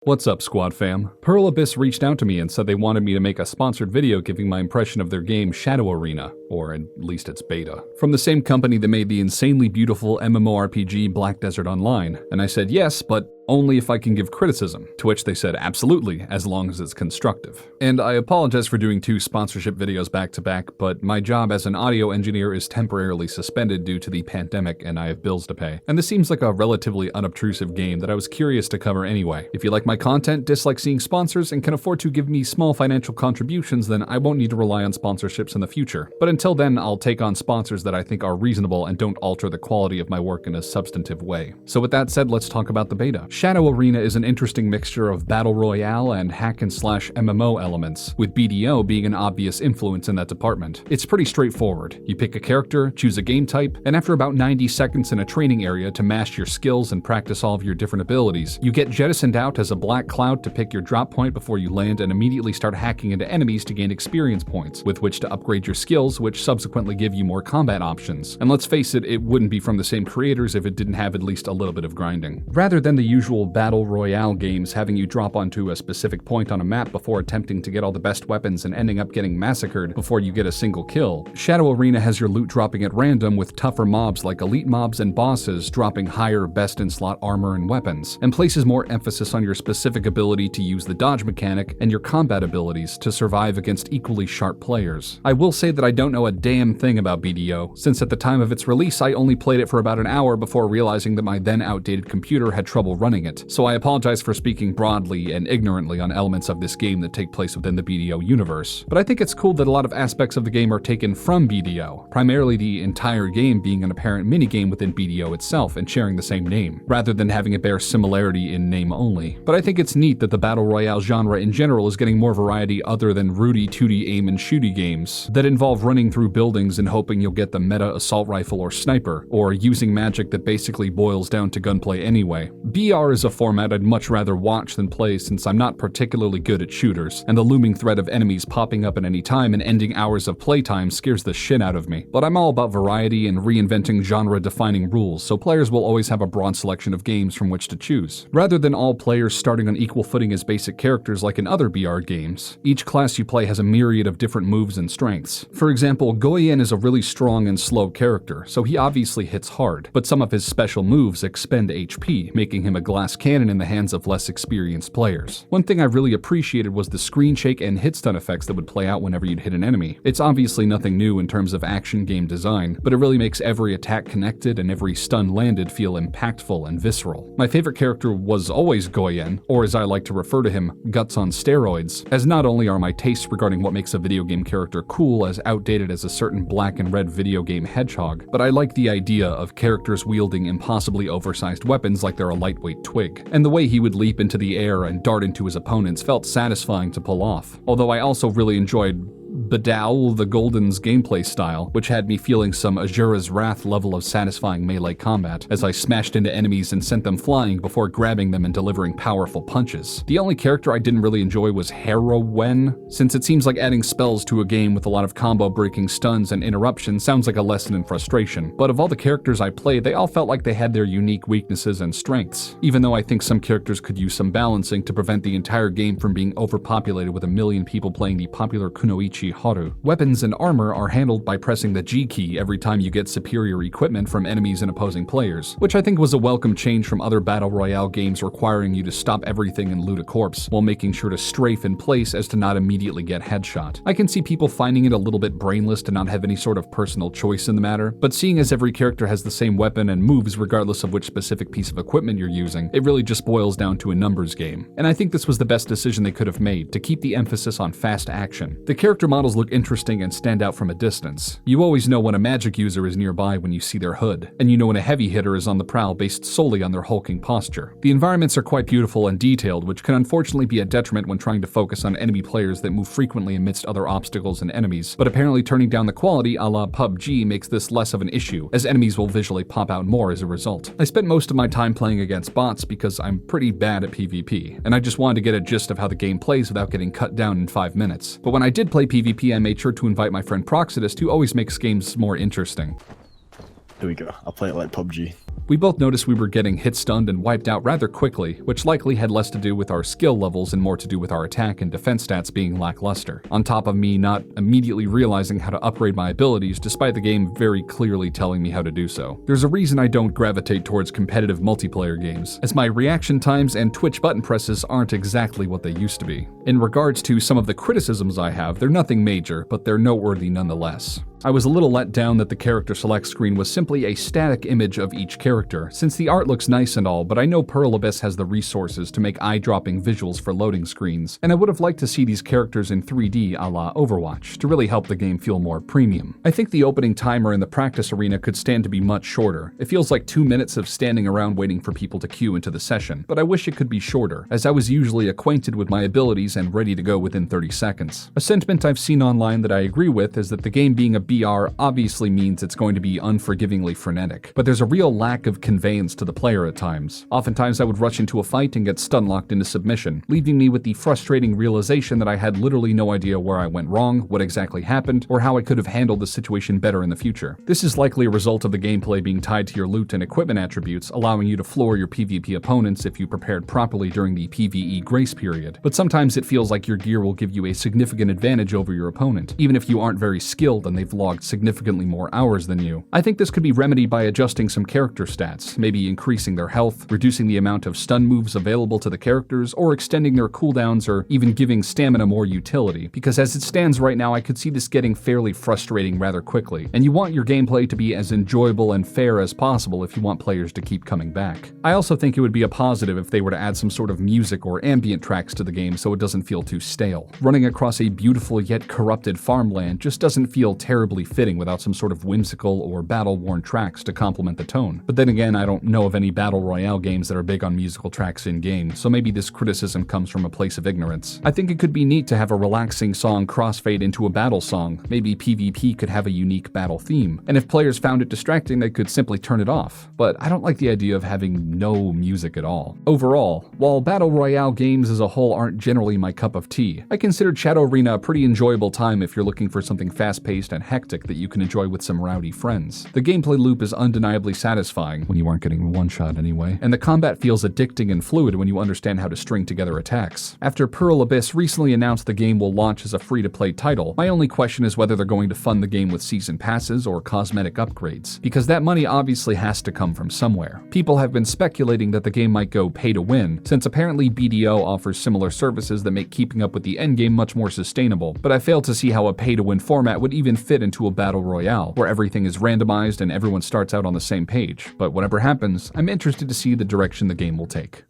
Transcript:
What's up, Squad fam? Pearl Abyss reached out to me and said they wanted me to make a sponsored video giving my impression of their game Shadow Arena, or at least its beta, from the same company that made the insanely beautiful MMORPG Black Desert Online, and I said yes, but only if I can give criticism, to which they said absolutely, as long as it's constructive. And I apologize for doing two sponsorship videos back to back, but my job as an audio engineer is temporarily suspended due to the pandemic and I have bills to pay. And this seems like a relatively unobtrusive game that I was curious to cover anyway. If you like my content, dislike seeing sponsors, and can afford to give me small financial contributions, then I won't need to rely on sponsorships in the future. But until then, I'll take on sponsors that I think are reasonable and don't alter the quality of my work in a substantive way. So with that said, let's talk about the beta. Shadow Arena is an interesting mixture of battle royale and hack-and-slash MMO elements, with BDO being an obvious influence in that department. It's pretty straightforward. You pick a character, choose a game type, and after about 90 seconds in a training area to mash your skills and practice all of your different abilities, you get jettisoned out as a black cloud to pick your drop point before you land and immediately start hacking into enemies to gain experience points, with which to upgrade your skills, which subsequently give you more combat options. And let's face it, it wouldn't be from the same creators if it didn't have at least a little bit of grinding. Rather than the usual battle royale games having you drop onto a specific point on a map before attempting to get all the best weapons and ending up getting massacred before you get a single kill, Shadow Arena has your loot dropping at random, with tougher mobs like elite mobs and bosses dropping higher best-in-slot armor and weapons, and places more emphasis on your specific ability to use the dodge mechanic and your combat abilities to survive against equally sharp players. I will say that I don't know a damn thing about BDO, since at the time of its release I only played it for about an hour before realizing that my then outdated computer had trouble running it, so I apologize for speaking broadly and ignorantly on elements of this game that take place within the BDO universe. But I think it's cool that a lot of aspects of the game are taken from BDO, primarily the entire game being an apparent minigame within BDO itself and sharing the same name, rather than having it bear similarity in name only. But I think it's neat that the battle royale genre in general is getting more variety other than Rudy Tooty aim and shooty games that involve running through buildings and hoping you'll get the meta assault rifle or sniper, or using magic that basically boils down to gunplay anyway. BR is a format I'd much rather watch than play, since I'm not particularly good at shooters, and the looming threat of enemies popping up at any time and ending hours of playtime scares the shit out of me. But I'm all about variety and reinventing genre-defining rules, so players will always have a broad selection of games from which to choose. Rather than all players starting on equal footing as basic characters like in other BR games, each class you play has a myriad of different moves and strengths. For example, Goyen is a really strong and slow character, so he obviously hits hard, but some of his special moves expend HP, making him a glass cannon in the hands of less experienced players. One thing I really appreciated was the screen shake and hit stun effects that would play out whenever you'd hit an enemy. It's obviously nothing new in terms of action game design, but it really makes every attack connected and every stun landed feel impactful and visceral. My favorite character was always Goyen, or as I like to refer to him, Guts on steroids, as not only are my tastes regarding what makes a video game character cool as outdated as a certain black and red video game hedgehog, but I like the idea of characters wielding impossibly oversized weapons like they're a lightweight twig, and the way he would leap into the air and dart into his opponents felt satisfying to pull off. Although I also really enjoyed Bedowl the Golden's gameplay style, which had me feeling some Azura's Wrath level of satisfying melee combat as I smashed into enemies and sent them flying before grabbing them and delivering powerful punches. The only character I didn't really enjoy was Heroine, since it seems like adding spells to a game with a lot of combo-breaking stuns and interruptions sounds like a lesson in frustration. But of all the characters I played, they all felt like they had their unique weaknesses and strengths, even though I think some characters could use some balancing to prevent the entire game from being overpopulated with a million people playing the popular Kunoichi Haru. Weapons and armor are handled by pressing the G key every time you get superior equipment from enemies and opposing players, which I think was a welcome change from other battle royale games requiring you to stop everything and loot a corpse, while making sure to strafe in place as to not immediately get headshot. I can see people finding it a little bit brainless to not have any sort of personal choice in the matter, but seeing as every character has the same weapon and moves regardless of which specific piece of equipment you're using, it really just boils down to a numbers game. And I think this was the best decision they could have made, to keep the emphasis on fast action. The character models look interesting and stand out from a distance. You always know when a magic user is nearby when you see their hood, and you know when a heavy hitter is on the prowl based solely on their hulking posture. The environments are quite beautiful and detailed, which can unfortunately be a detriment when trying to focus on enemy players that move frequently amidst other obstacles and enemies, but apparently turning down the quality a la PUBG makes this less of an issue, as enemies will visually pop out more as a result. I spent most of my time playing against bots because I'm pretty bad at PvP, and I just wanted to get a gist of how the game plays without getting cut down in 5 minutes. But when I did play PvP, I made sure to invite my friend Proxidus, who always makes games more interesting. Here we go. I'll play it like PUBG. We both noticed we were getting hit-stunned and wiped out rather quickly, which likely had less to do with our skill levels and more to do with our attack and defense stats being lackluster, on top of me not immediately realizing how to upgrade my abilities despite the game very clearly telling me how to do so. There's a reason I don't gravitate towards competitive multiplayer games, as my reaction times and Twitch button presses aren't exactly what they used to be. In regards to some of the criticisms I have, they're nothing major, but they're noteworthy nonetheless. I was a little let down that the character select screen was simply a static image of each character, since the art looks nice and all, but I know Pearl Abyss has the resources to make eye-dropping visuals for loading screens, and I would have liked to see these characters in 3D a la Overwatch to really help the game feel more premium. I think the opening timer in the practice arena could stand to be much shorter. It feels like 2 minutes of standing around waiting for people to queue into the session, but I wish it could be shorter, as I was usually acquainted with my abilities and ready to go within 30 seconds. A sentiment I've seen online that I agree with is that the game being a BR obviously means it's going to be unforgivingly frenetic, but there's a real lack of conveyance to the player at times. Oftentimes I would rush into a fight and get stun-locked into submission, leaving me with the frustrating realization that I had literally no idea where I went wrong, what exactly happened, or how I could have handled the situation better in the future. This is likely a result of the gameplay being tied to your loot and equipment attributes, allowing you to floor your PvP opponents if you prepared properly during the PvE grace period, but sometimes it feels like your gear will give you a significant advantage over your opponent, even if you aren't very skilled and they've logged significantly more hours than you. I think this could be remedied by adjusting some character stats, maybe increasing their health, reducing the amount of stun moves available to the characters, or extending their cooldowns, or even giving stamina more utility, because as it stands right now I could see this getting fairly frustrating rather quickly, and you want your gameplay to be as enjoyable and fair as possible if you want players to keep coming back. I also think it would be a positive if they were to add some sort of music or ambient tracks to the game so it doesn't feel too stale. Running across a beautiful yet corrupted farmland just doesn't feel terribly fitting without some sort of whimsical or battle-worn tracks to complement the tone. But then again, I don't know of any battle royale games that are big on musical tracks in-game, so maybe this criticism comes from a place of ignorance. I think it could be neat to have a relaxing song crossfade into a battle song. Maybe PvP could have a unique battle theme, and if players found it distracting, they could simply turn it off. But I don't like the idea of having no music at all. Overall, while battle royale games as a whole aren't generally my cup of tea, I considered Shadow Arena a pretty enjoyable time if you're looking for something fast-paced and hectic that you can enjoy with some rowdy friends. The gameplay loop is undeniably satisfying, when you aren't getting one-shot anyway, and the combat feels addicting and fluid when you understand how to string together attacks. After Pearl Abyss recently announced the game will launch as a free-to-play title, my only question is whether they're going to fund the game with season passes or cosmetic upgrades, because that money obviously has to come from somewhere. People have been speculating that the game might go pay-to-win, since apparently BDO offers similar services that make keeping up with the endgame much more sustainable, but I fail to see how a pay-to-win format would even fit into a battle royale, where everything is randomized and everyone starts out on the same page. But whatever happens, I'm interested to see the direction the game will take.